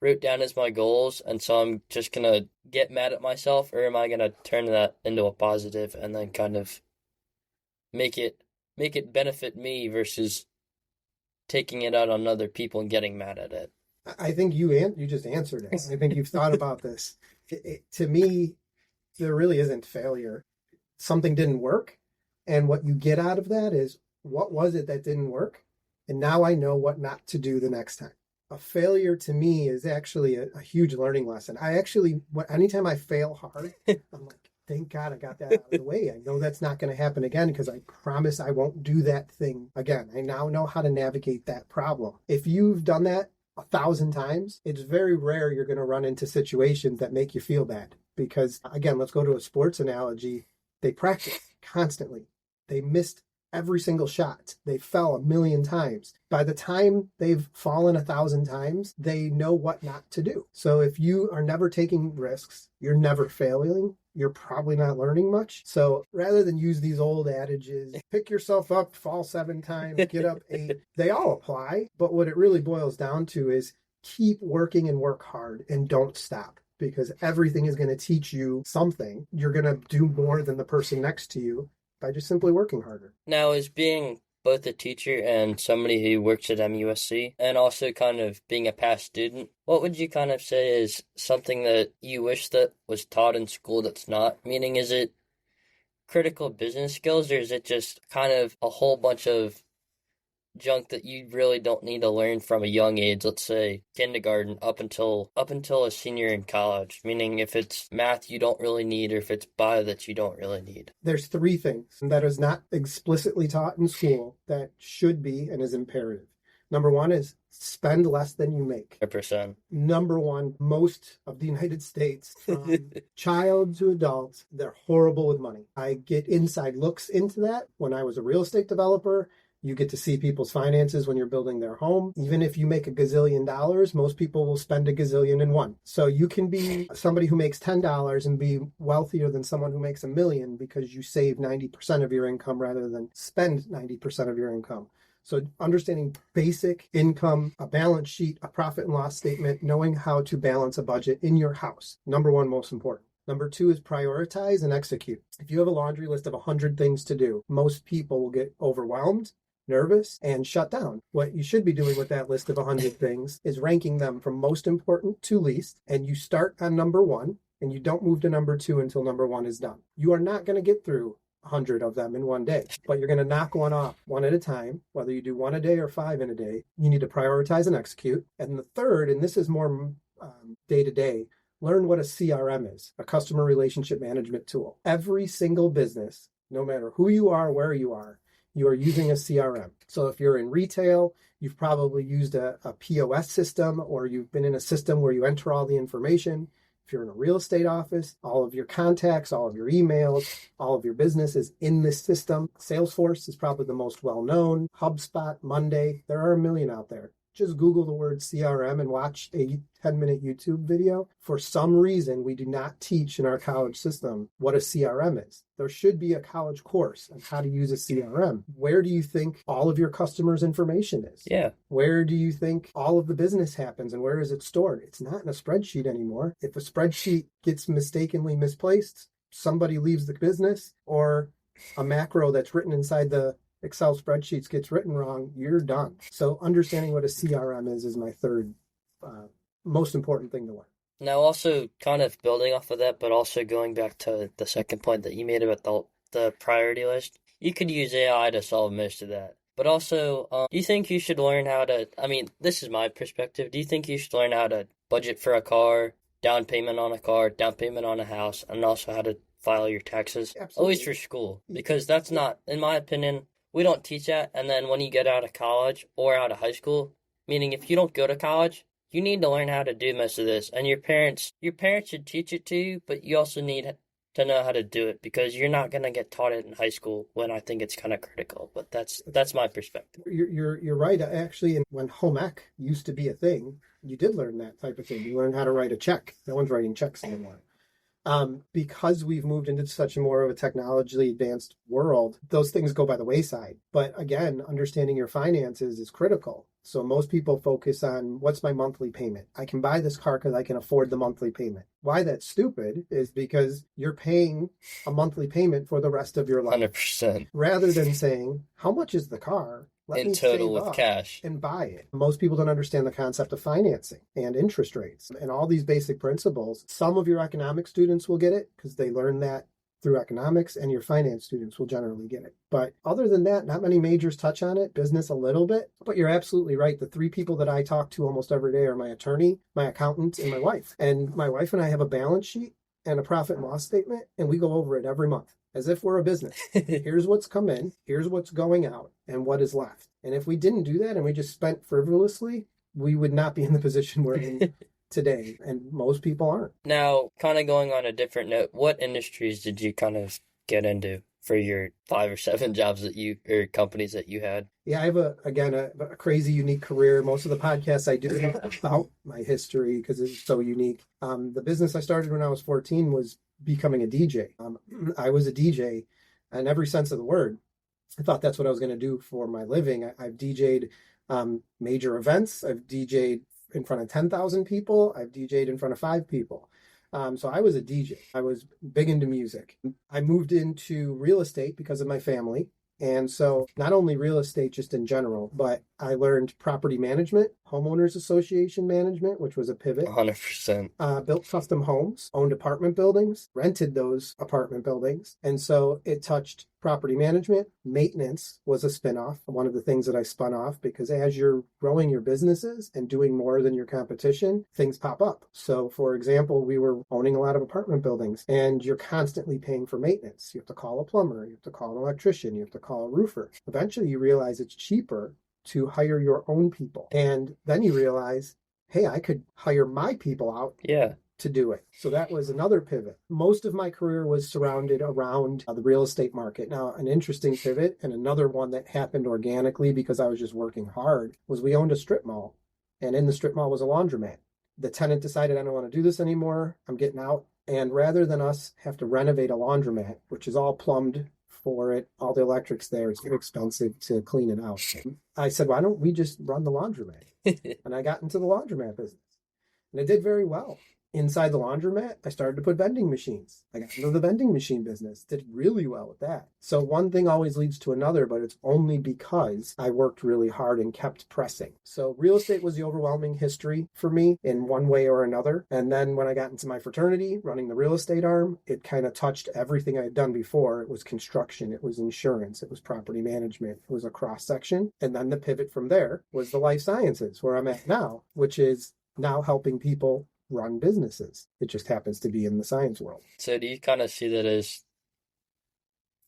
wrote down as my goals, and so I'm just gonna get mad at myself, or am I gonna turn that into a positive and then kind of make it benefit me versus taking it out on other people and getting mad at it? I think you just answered it. I think you've thought about this. To me, there really isn't failure. Something didn't work, and what you get out of that is, what was it that didn't work? And now I know what not to do the next time. A failure to me is actually a huge learning lesson. Anytime I fail hard, I'm like, thank God I got that out of the way. I know that's not going to happen again because I promise I won't do that thing again. I now know how to navigate that problem. If you've done that 1,000 times, it's very rare you're going to run into situations that make you feel bad. Because again, let's go to a sports analogy. They practice constantly. They missed every single shot. They fell 1,000,000 times. By the time they've fallen 1,000 times, they know what not to do. So if you are never taking risks, you're never failing, you're probably not learning much. So rather than use these old adages, pick yourself up, fall 7 times, get up 8, they all apply. But what it really boils down to is keep working and work hard and don't stop, because everything is going to teach you something. You're going to do more than the person next to you by just simply working harder. Now, as being both a teacher and somebody who works at MUSC, and also kind of being a past student, what would you kind of say is something that you wish that was taught in school that's not? Meaning, is it critical business skills, or is it just kind of a whole bunch of junk that you really don't need to learn from a young age, let's say kindergarten up until a senior in college, meaning if it's math you don't really need, or if it's bio that you don't really need? There's 3 things that is not explicitly taught in school that should be and is imperative. Number 1 is spend less than you make. 100%. Number 1, most of the United States, from child to adult, they're horrible with money. I get inside looks into that when I was a real estate developer. You get to see people's finances when you're building their home. Even if you make $1 gazillion, most people will spend $1 gazillion in one. So you can be somebody who makes $10 and be wealthier than someone who makes $1 million because you save 90% of your income rather than spend 90% of your income. So understanding basic income, a balance sheet, a profit and loss statement, knowing how to balance a budget in your house. Number 1, most important. Number 2 is prioritize and execute. If you have a laundry list of 100 things to do, most people will get overwhelmed, nervous, and shut down. What you should be doing with that list of 100 things is ranking them from most important to least, and you start on number 1, and you don't move to number 2 until number 1 is done. You are not going to get through 100 of them in one day, but you're going to knock one off one at a time, whether you do 1 a day or 5 in a day. You need to prioritize and execute. And the third, and this is more day-to-day, learn what a CRM is, a customer relationship management tool. Every single business, no matter who you are, where you are using a CRM. So if you're in retail, you've probably used a POS system, or you've been in a system where you enter all the information. If you're in a real estate office, all of your contacts, all of your emails, all of your business is in this system. Salesforce is probably the most well-known. HubSpot, Monday, there are a million out there. Just Google the word CRM and watch a 10-minute YouTube video. For some reason, we do not teach in our college system what a CRM is. There should be a college course on how to use a CRM. Where do you think all of your customers' information is? Yeah. Where do you think all of the business happens, and where is it stored? It's not in a spreadsheet anymore. If a spreadsheet gets mistakenly misplaced, somebody leaves the business, or a macro that's written inside the Excel spreadsheets gets written wrong, you're done. So understanding what a CRM is my third most important thing to learn. Now, also kind of building off of that, but also going back to the second point that you made about the priority list, you could use AI to solve most of that. But also, do you think you should learn how to, I mean, this is my perspective, do you think you should learn how to budget for a car, down payment on a car, down payment on a house, and also how to file your taxes? Absolutely. At least for school, because that's not, in my opinion, we don't teach that. And then when you get out of college or out of high school, meaning if you don't go to college, you need to learn how to do most of this. And your parents should teach it to you, but you also need to know how to do it, because you're not going to get taught it in high school, when I think it's kind of critical. But that's my perspective. You're right. Actually, when home ec used to be a thing, you did learn that type of thing. You learned how to write a check. No one's writing checks anymore. Because we've moved into such a more of a technologically advanced world, those things go by the wayside. But again, understanding your finances is critical. So most people focus on, what's my monthly payment? I can buy this car because I can afford the monthly payment. Why that's stupid is because you're paying a monthly payment for the rest of your life. 100%. Rather than saying, how much is the car? In total with cash. And buy it. Most people don't understand the concept of financing and interest rates and all these basic principles. Some of your economic students will get it because they learn that through economics, and your finance students will generally get it. But other than that, not many majors touch on it. Business a little bit. But you're absolutely right. The 3 people that I talk to almost every day are my attorney, my accountant, and my wife. And my wife and I have a balance sheet and a profit and loss statement, and we go over it every month as if we're a business. Here's what's come in, here's what's going out, and what is left. And if we didn't do that and we just spent frivolously, we would not be in the position we're in today. And most people aren't. Now, kind of going on a different note, what industries did you kind of get into for your 5 or 7 jobs that you or companies that you had? Yeah, I have a crazy unique career. Most of the podcasts I do about my history because it's so unique. The business I started when I was 14 was becoming a DJ. I was a DJ in every sense of the word. I thought that's what I was going to do for my living. I've DJ'd major events. I've DJ'd in front of 10,000 people. I've DJ'd in front of 5 people. So I was a DJ. I was big into music. I moved into real estate because of my family. And so not only real estate just in general, but I learned property management, homeowners association management, which was a pivot. 100%. Built custom homes, owned apartment buildings, rented those apartment buildings. And so it touched property management. Maintenance was a spinoff, one of the things that I spun off, because as you're growing your businesses and doing more than your competition, things pop up. So for example, we were owning a lot of apartment buildings and you're constantly paying for maintenance. You have to call a plumber, you have to call an electrician, you have to call a roofer. Eventually you realize it's cheaper to hire your own people. And then you realize, hey, I could hire my people out to do it. So that was another pivot. Most of my career was surrounded around the real estate market. Now, an interesting pivot and another one that happened organically because I was just working hard was we owned a strip mall. And in the strip mall was a laundromat. The tenant decided, I don't want to do this anymore. I'm getting out. And rather than us have to renovate a laundromat, which is all plumbed for it, all the electrics there, it's very expensive to clean it out. I said, why don't we just run the laundromat? And I got into the laundromat business. And it did very well. Inside the laundromat, I started to put vending machines. I got into the vending machine business, did really well with that. So one thing always leads to another, but it's only because I worked really hard and kept pressing. So real estate was the overwhelming history for me in one way or another. And then when I got into my fraternity, running the real estate arm, it kind of touched everything I had done before. It was construction, it was insurance, it was property management, it was a cross section. And then the pivot from there was the life sciences, where I'm at now, which is now helping people run businesses. It just happens to be in the science world. So do you kind of see that as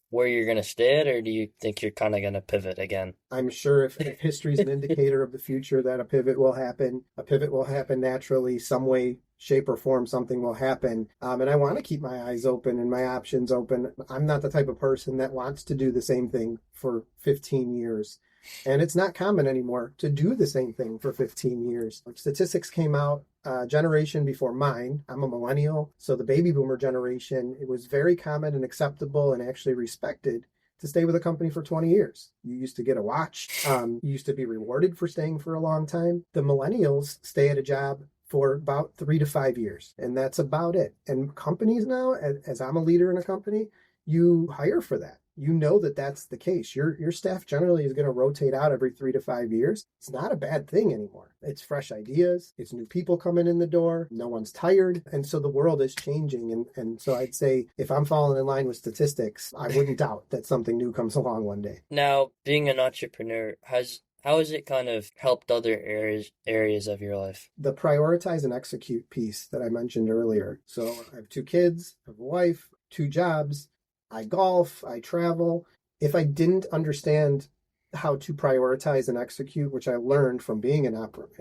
where you're going to stay at, or do you think you're kind of going to pivot again? I'm sure if history is an indicator of the future, that a pivot will happen. A pivot will happen naturally, some way, shape, or form, something will happen. And I want to keep my eyes open and my options open. I'm not the type of person that wants to do the same thing for 15 years. And it's not common anymore to do the same thing for 15 years. Statistics came out generation before mine. I'm a millennial. So the baby boomer generation, it was very common and acceptable and actually respected to stay with a company for 20 years. You used to get a watch. You used to be rewarded for staying for a long time. The millennials stay at a job for about 3 to 5 years. And that's about it. And companies now, as I'm a leader in a company, you hire for that. You know that that's the case. Your staff generally is going to rotate out every 3 to 5 years. It's not a bad thing anymore. It's fresh ideas. It's new people coming in the door. No one's tired. And so the world is changing. And so I'd say if I'm falling in line with statistics, I wouldn't doubt that something new comes along one day. Now, being an entrepreneur, how has it kind of helped other areas of your life? The prioritize and execute piece that I mentioned earlier. So I have 2 kids, I have a wife, 2 jobs. I golf, I travel. If I didn't understand how to prioritize and execute, which I learned from being an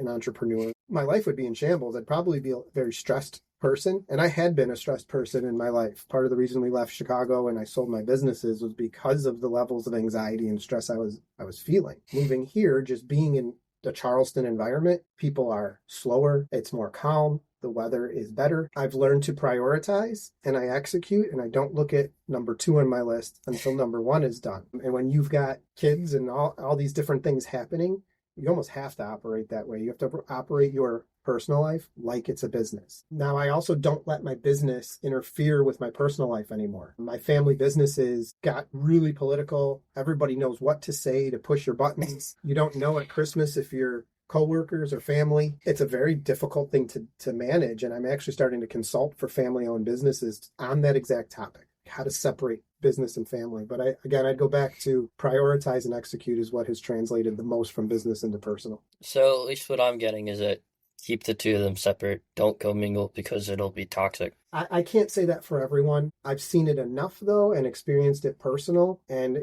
entrepreneur, my life would be in shambles. I'd probably be a very stressed person. And I had been a stressed person in my life. Part of the reason we left Chicago and I sold my businesses was because of the levels of anxiety and stress I was feeling. Moving here, just being in the Charleston environment, people are slower, it's more calm. The weather is better. I've learned to prioritize and I execute, and I don't look at number 2 on my list until number 1 is done. And when you've got kids and all these different things happening, you almost have to operate that way. You have to operate your personal life like it's a business. Now, I also don't let my business interfere with my personal life anymore. My family businesses got really political. Everybody knows what to say to push your buttons. You don't know at Christmas if you're coworkers or family. It's a very difficult thing to manage. And I'm actually starting to consult for family-owned businesses on that exact topic, how to separate business and family. But I'd go back to prioritize and execute is what has translated the most from business into personal. So at least what I'm getting is that keep the two of them separate. Don't commingle because it'll be toxic. I can't say that for everyone. I've seen it enough though and experienced it personal. And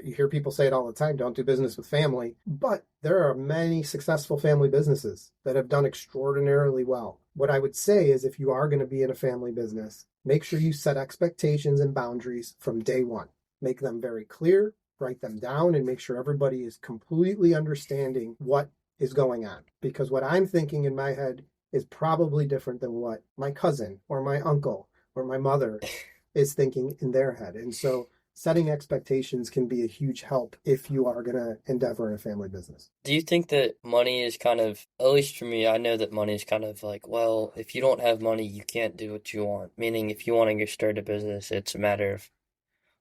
you hear people say it all the time, don't do business with family. But there are many successful family businesses that have done extraordinarily well. What I would say is if you are going to be in a family business, make sure you set expectations and boundaries from day one. Make them very clear, write them down, and make sure everybody is completely understanding what is going on. Because what I'm thinking in my head is probably different than what my cousin or my uncle or my mother is thinking in their head. And so setting expectations can be a huge help if you are going to endeavor in a family business. Do you think that money is kind of, at least for me, I know that money is kind of like, well, if you don't have money, you can't do what you want. Meaning, if you want to start a business, it's a matter of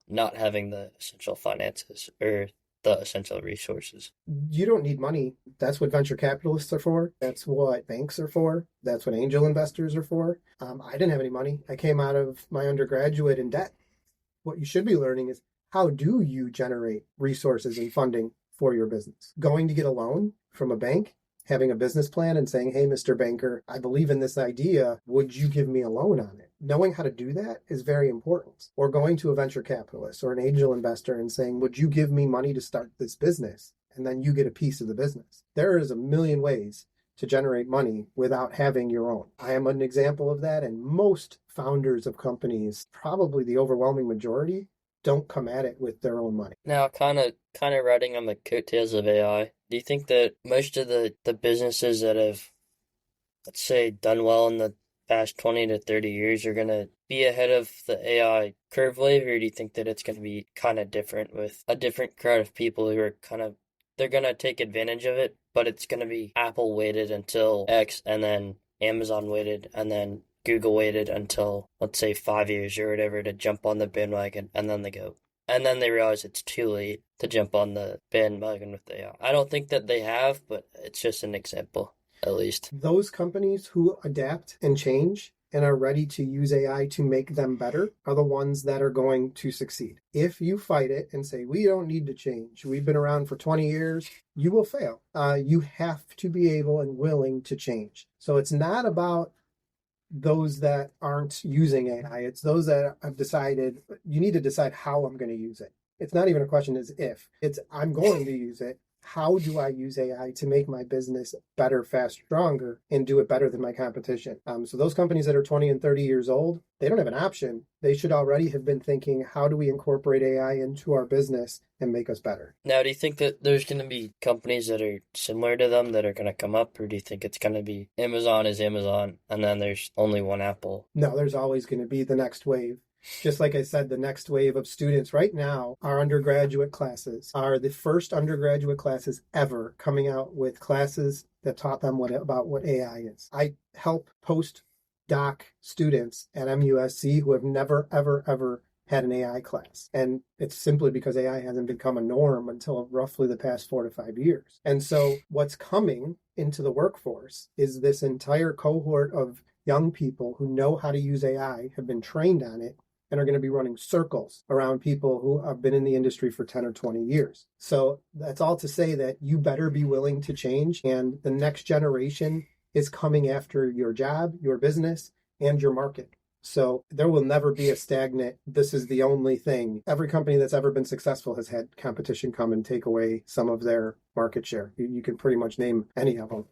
not having the essential finances or the essential resources. You don't need money. That's what venture capitalists are for. That's what banks are for. That's what angel investors are for. I didn't have any money. I came out of my undergraduate in debt. What you should be learning is how do you generate resources and funding for your business? Going to get a loan from a bank, having a business plan and saying, hey, Mr. Banker, I believe in this idea. Would you give me a loan on it? Knowing how to do that is very important. Or going to a venture capitalist or an angel investor and saying, would you give me money to start this business? And then you get a piece of the business. There is a million ways to generate money without having your own. I am an example of that. And most founders of companies, probably the overwhelming majority, don't come at it with their own money. Now, kind of riding on the coattails of AI, do you think that most of the businesses that have, let's say, done well in the past 20 to 30 years are going to be ahead of the AI curve wave, or do you think that it's going to be kind of different with a different crowd of people who are they're going to take advantage of it, but it's going to be Apple waited until X, and then Amazon waited, and then Google waited until, let's say, 5 years or whatever to jump on the bandwagon, and then they go. And then they realize it's too late to jump on the bandwagon with AI. I don't think that they have, but it's just an example, at least. Those companies who adapt and change and are ready to use AI to make them better are the ones that are going to succeed. If you fight it and say, we don't need to change, we've been around for 20 years, you will fail. You have to be able and willing to change. So it's not about those that aren't using AI. It's those that have decided, you need to decide how I'm going to use it. It's not even a question as if. It's I'm going to use it. How do I use AI to make my business better, faster, stronger, and do it better than my competition? So those companies that are 20 and 30 years old, they don't have an option. They should already have been thinking, how do we incorporate AI into our business and make us better? Now, do you think that there's going to be companies that are similar to them that are going to come up, or do you think it's going to be Amazon is Amazon, and then there's only one Apple? No, there's always going to be the next wave. Just like I said, the next wave of students right now, our undergraduate classes are the first undergraduate classes ever coming out with classes that taught them about what AI is. I help postdoc students at MUSC who have never, ever, ever had an AI class. And it's simply because AI hasn't become a norm until roughly the past 4 to 5 years. And so what's coming into the workforce is this entire cohort of young people who know how to use AI, have been trained on it, and are going to be running circles around people who have been in the industry for 10 or 20 years. So that's all to say that you better be willing to change, and the next generation is coming after your job, your business, and your market. So there will never be a stagnant, this is the only thing. Every company that's ever been successful has had competition come and take away some of their market share. You can pretty much name any of them.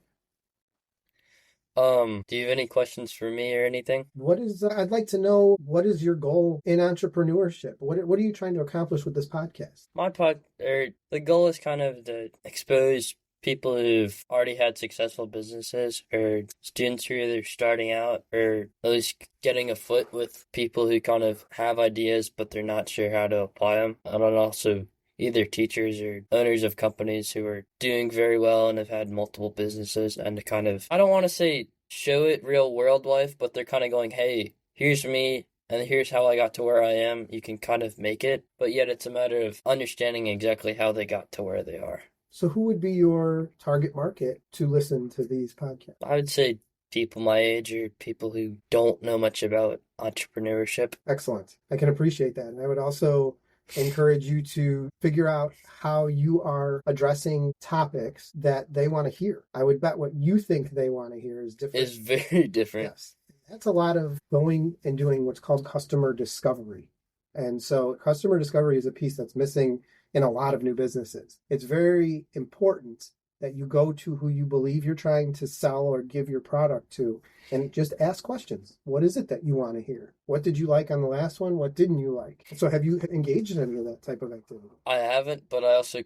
Do you have any questions for me or anything? I'd like to know, what is your goal in entrepreneurship? What are you trying to accomplish with this podcast? The goal is kind of to expose people who've already had successful businesses, or students who are either starting out or at least getting a foot with people who kind of have ideas, but they're not sure how to apply them. And then also either teachers or owners of companies who are doing very well and have had multiple businesses, and to kind of, I don't want to say show it real world life, but they're kind of going, hey, here's me and here's how I got to where I am. You can kind of make it, but yet it's a matter of understanding exactly how they got to where they are. So who would be your target market to listen to these podcasts? I would say people my age or people who don't know much about entrepreneurship. Excellent. I can appreciate that. And I would also encourage you to figure out how you are addressing topics that they want to hear. I would bet what you think they want to hear is different. Is very different. Yes. That's a lot of going and doing what's called customer discovery. And so customer discovery is a piece that's missing in a lot of new businesses. It's very important that you go to who you believe you're trying to sell or give your product to and just ask questions. What is it that you want to hear? What did you like on the last one? What didn't you like? So have you engaged in any of that type of activity? I haven't, but I also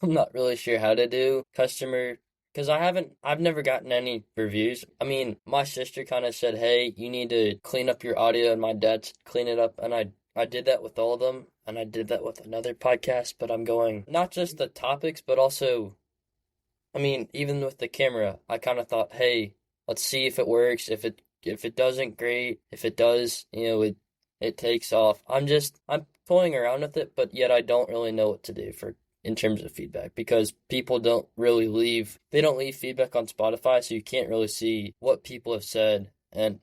I'm not really sure how to do customer because I've never gotten any reviews. I mean, my sister kind of said, "Hey, you need to clean up your audio," and my dad said, "Clean it up," and I did that with all of them, and I did that with another podcast, but I'm going not just the topics, but also, I mean, even with the camera, I kind of thought, "Hey, let's see if it works. If it doesn't, great. If it does, it takes off." I'm toying around with it, but yet I don't really know what to do for in terms of feedback because people they don't leave feedback on Spotify, so you can't really see what people have said and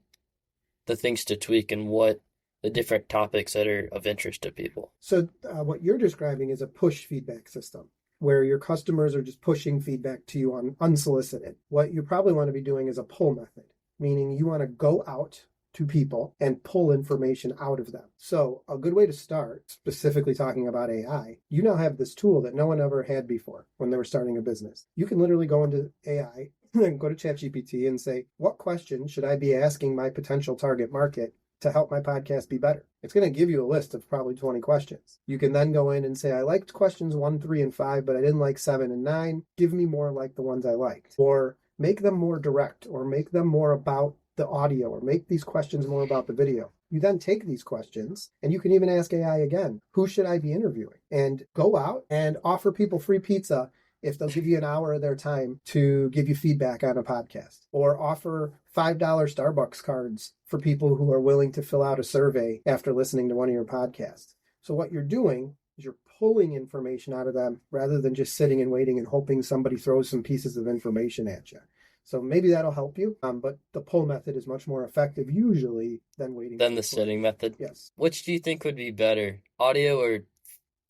the things to tweak and what the different topics that are of interest to people. So what you're describing is a push feedback system where your customers are just pushing feedback to you on unsolicited. What you probably want to be doing is a pull method, meaning you want to go out to people and pull information out of them. So a good way to start, specifically talking about AI, you now have this tool that no one ever had before when they were starting a business. You can literally go into AI and go to ChatGPT and say, what question should I be asking my potential target market to help my podcast be better? It's going to give you a list of probably 20 questions. You can then go in and say, I liked questions 1, 3, and 5, but I didn't like 7 and 9. Give me more like the ones I liked. Or make them more direct, or make them more about the audio, or make these questions more about the video. You then take these questions and you can even ask AI again, who should I be interviewing? And go out and offer people free pizza if they'll give you an hour of their time to give you feedback on a podcast, or offer $5 Starbucks cards for people who are willing to fill out a survey after listening to one of your podcasts. So what you're doing is you're pulling information out of them rather than just sitting and waiting and hoping somebody throws some pieces of information at you. So maybe that'll help you, but the pull method is much more effective usually than waiting. Than the sitting method? Yes. Which do you think would be better, audio or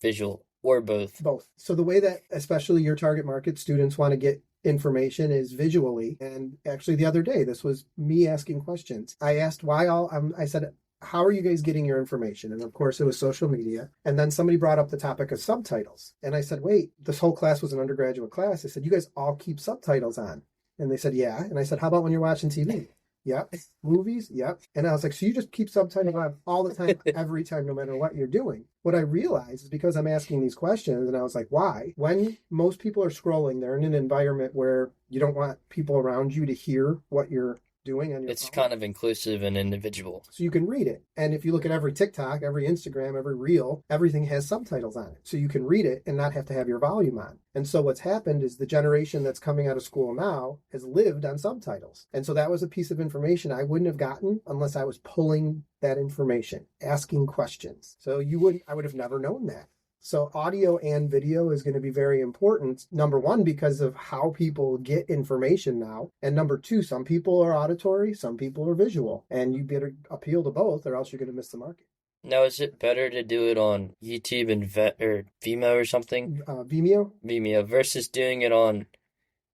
visual, or both? Both. So the way that especially your target market students want to get information is visually. And actually the other day, this was me asking questions. I asked I said, how are you guys getting your information? And of course it was social media. And then somebody brought up the topic of subtitles. And I said, wait, this whole class was an undergraduate class. I said, you guys all keep subtitles on. And they said, yeah. And I said, how about when you're watching TV? Yep. Movies? Yep. And I was like, so you just keep subtitling on all the time, every time, no matter what you're doing. What I realized is because I'm asking these questions, and I was like, why? When most people are scrolling, they're in an environment where you don't want people around you to hear what you're doing on your It's phone. kind of inclusive and individual. So you can read it. And if you look at every TikTok, every Instagram, every reel, everything has subtitles on it. So you can read it and not have to have your volume on. And so what's happened is the generation that's coming out of school now has lived on subtitles. And so that was a piece of information I wouldn't have gotten unless I was pulling that information, asking questions. So I would have never known that. So audio and video is going to be very important. Number one, because of how people get information now. And number two, some people are auditory, some people are visual. And you better appeal to both or else you're going to miss the market. Now, is it better to do it on YouTube and or Vimeo or something? Vimeo? Vimeo versus doing it on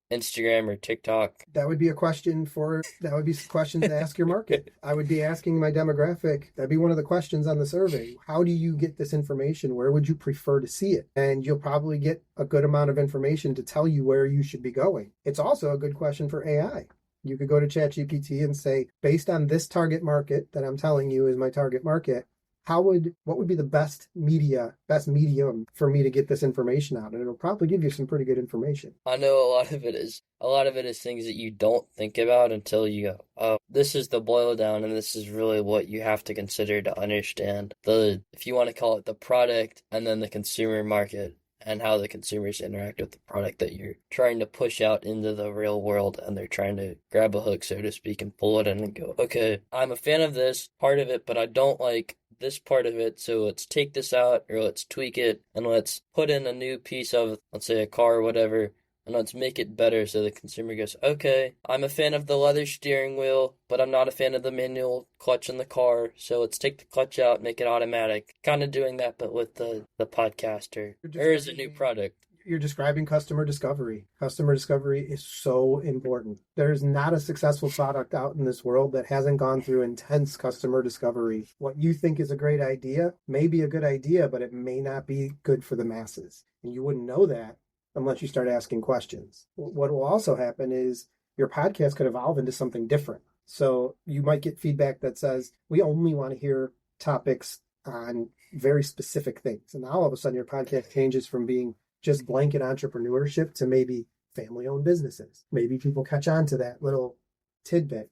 Instagram or TikTok? That would be questions to ask your market. I would be asking my demographic. That'd be one of the questions on the survey. How do you get this information? Where would you prefer to see it? And you'll probably get a good amount of information to tell you where you should be going. It's also a good question for AI. You could go to ChatGPT and say, based on this target market that I'm telling you is my target market, what would be the best medium for me to get this information out? And it'll probably give you some pretty good information. I know a lot of it is things that you don't think about until you go, oh, this is the boil down, and this is really what you have to consider to understand if you want to call it the product, and then the consumer market and how the consumers interact with the product that you're trying to push out into the real world, and they're trying to grab a hook, so to speak, and pull it in and go, okay, I'm a fan of this part of it, but I don't like this part of it, so let's take this out or let's tweak it and let's put in a new piece of, let's say, a car or whatever, and let's make it better so the consumer goes, okay, I'm a fan of the leather steering wheel, but I'm not a fan of the manual clutch in the car, so let's take the clutch out, make it automatic. Kind of doing that, but with the podcast or as a new product. You're describing customer discovery. Customer discovery is so important. There's not a successful product out in this world that hasn't gone through intense customer discovery. What you think is a great idea may be a good idea, but it may not be good for the masses. And you wouldn't know that unless you start asking questions. What will also happen is your podcast could evolve into something different. So you might get feedback that says, we only want to hear topics on very specific things. And now all of a sudden your podcast changes from being just blanket entrepreneurship to maybe family-owned businesses. Maybe people catch on to that little tidbit.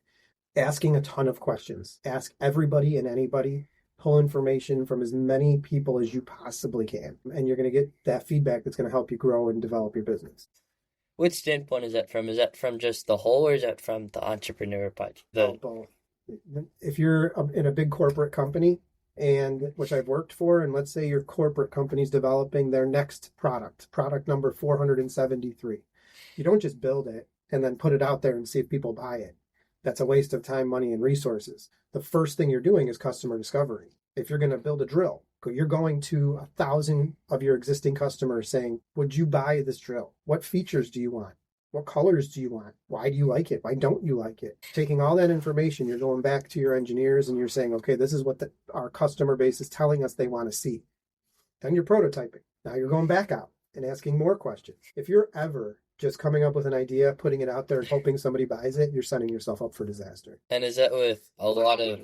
Asking a ton of questions. Ask everybody and anybody. Pull information from as many people as you possibly can. And you're going to get that feedback that's going to help you grow and develop your business. Which standpoint is that from? Is that from just the whole, or is that from the entrepreneur part? Both. If you're in a big corporate company, and which I've worked for, and let's say your corporate company's developing their next product number 473. You don't just build it and then put it out there and see if people buy it. That's a waste of time, money, and resources. The first thing you're doing is customer discovery. If you're going to build a drill, you're going to 1,000 of your existing customers saying, would you buy this drill? What features do you want? What colors do you want? Why do you like it? Why don't you like it? Taking all that information, you're going back to your engineers and you're saying, okay, this is what our customer base is telling us they want to see. Then you're prototyping. Now you're going back out and asking more questions. If you're ever just coming up with an idea, putting it out there and hoping somebody buys it, you're setting yourself up for disaster. And is that with a lot of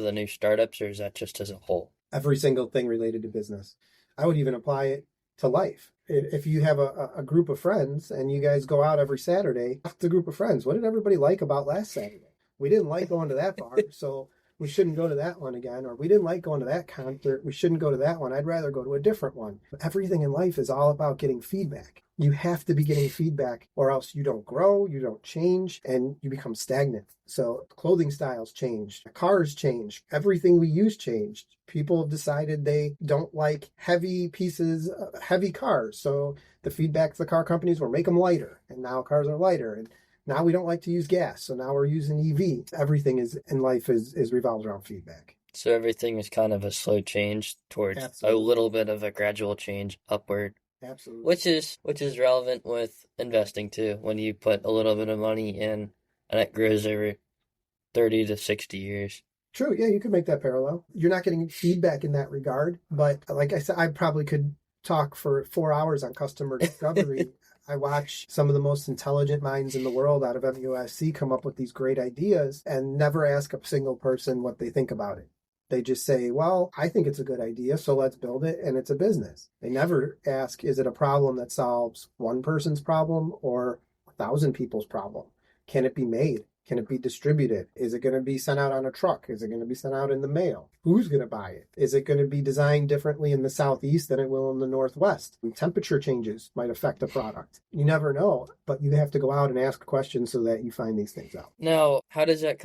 the new startups, or is that just as a whole? Every single thing related to business. I would even apply it to life. If you have a group of friends and you guys go out every Saturday, ask the group of friends, what did everybody like about last Saturday? We didn't like going to that bar, so we shouldn't go to that one again. Or we didn't like going to that concert, we shouldn't go to that one. I'd rather go to a different one. Everything in life is all about getting feedback. You have to be getting feedback, or else you don't grow, you don't change, and you become stagnant. So clothing styles changed, cars changed, everything we use changed. People have decided they don't like heavy pieces, heavy cars. So the feedback to the car companies were make them lighter, and now cars are lighter. And now we don't like to use gas, so now we're using EV. Everything is in life is revolved around feedback. So everything is kind of a slow change towards a little bit of a gradual change upward. Absolutely. Which is relevant with investing too. When you put a little bit of money in and it grows over 30 to 60 years. True. Yeah, you could make that parallel. You're not getting feedback in that regard, but like I said, I probably could talk for 4 hours on customer discovery. I watch some of the most intelligent minds in the world out of MUSC come up with these great ideas and never ask a single person what they think about it. They just say, well, I think it's a good idea, so let's build it, and it's a business. They never ask, is it a problem that solves one person's problem or 1,000 people's problem? Can it be made? Can it be distributed? Is it going to be sent out on a truck? Is it going to be sent out in the mail? Who's going to buy it? Is it going to be designed differently in the Southeast than it will in the Northwest? And temperature changes might affect a product. You never know, but you have to go out and ask questions so that you find these things out. Now, how does that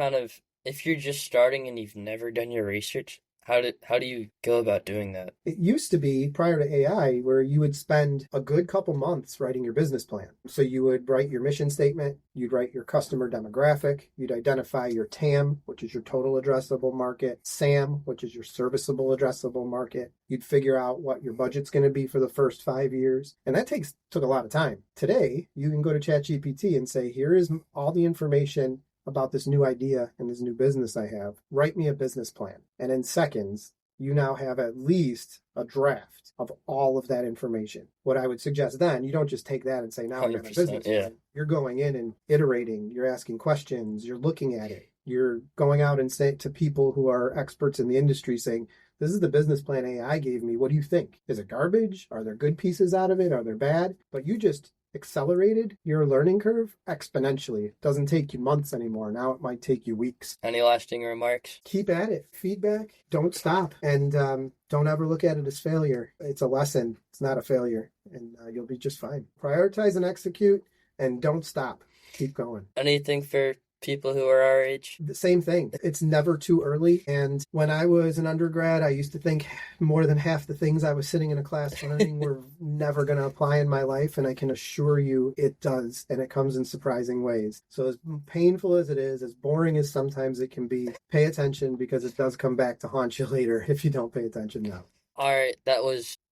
if you're just starting and you've never done your research, how do you go about doing that? It used to be, prior to AI, where you would spend a good couple months writing your business plan. So you would write your mission statement, you'd write your customer demographic, you'd identify your TAM, which is your total addressable market, SAM, which is your serviceable addressable market. You'd figure out what your budget's going to be for the first 5 years. And that took a lot of time. Today, you can go to ChatGPT and say, here is all the information about this new idea and this new business I have. Write me a business plan. And in seconds, you now have at least a draft of all of that information. What I would suggest then, you don't just take that and say, now I got a business plan. You're going in and iterating, you're asking questions, you're looking at it. You're going out and say to people who are experts in the industry saying, this is the business plan AI gave me. What do you think? Is it garbage? Are there good pieces out of it? Are there bad? But you just accelerated your learning curve exponentially. It doesn't take you months anymore. Now it might take you weeks. Any lasting remarks? Keep at it. Feedback. Don't stop. And don't ever look at it as failure. It's a lesson. It's not a failure. And you'll be just fine. Prioritize and execute, and don't stop. Keep going. Anything for people who are our age? The same thing. It's never too early. And when I was an undergrad, I used to think more than half the things I was sitting in a class learning were never going to apply in my life. And I can assure you it does. And it comes in surprising ways. So as painful as it is, as boring as sometimes it can be, pay attention because it does come back to haunt you later if you don't pay attention now. All right,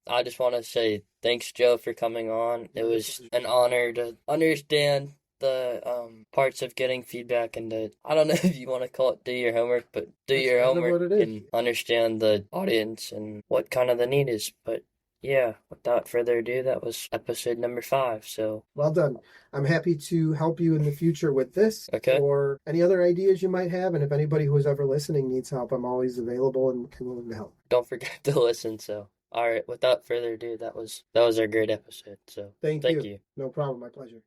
I just want to say thanks, Joe, for coming on. It was an honor to understand the parts of getting feedback and I don't know if you want to call it do your homework, but do That's your kind of homework what it is. and understand the audience and what kind of the need is. But yeah, without further ado, that was episode number 5. So Well done. I'm happy to help you in the future with this okay, or any other ideas you might have. And if anybody who is ever listening needs help, I'm always available and willing to help. don't forget to listen. So all right, without further ado, that was our great episode. So Thank thank you. you. No problem. My pleasure.